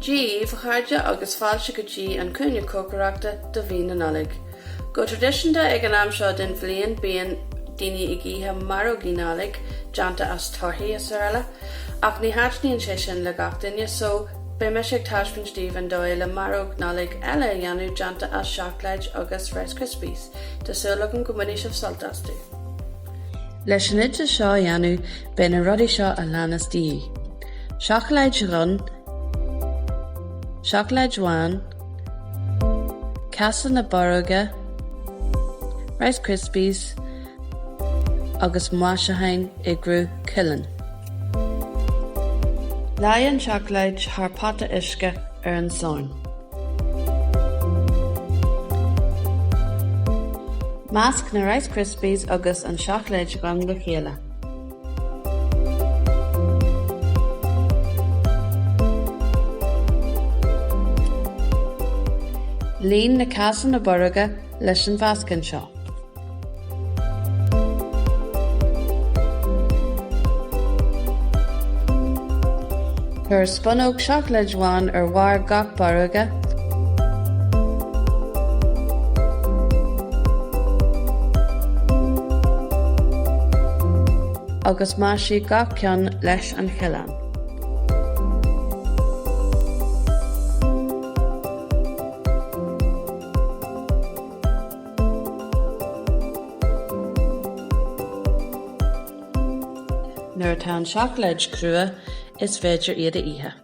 Dí bhachairde agus fáilte go dtí an Cúinne Cócaireachta do Maróga Nollag. Go tradiisiúnta ag an am seo den bhliain bíonn daoine i gcíthe Maróga Nollag deanta as torthaí is earla, ach ní háitníonn sé sin le gach duine so be me sé taispeann Stephen dóigh le Maróga Nollag eile a dhéanamh deanta as seachleid agus Rice Krispies, tásúlagan go mbeidh sibh soltastú. Leis an uite seo a dhéanamh be na rudaí seo a leanas daoí. Seachleid run, seachleid mhain, casa na Maróga, Rice Krispies agus máisehain i grú cillan. Laigheann seachleid thar pata uisce ar an sáin. Measc na Rice Krispies agus an seachleid gan go chéile. Líon na casa na Maróga leis an bhascain seo. Chuir sponóg seachleid mhain ar mhar gach Maróga, agus maisí gach ceann leis an chillan. Nuair atá an seachleid crua, is féidir iad a oíche.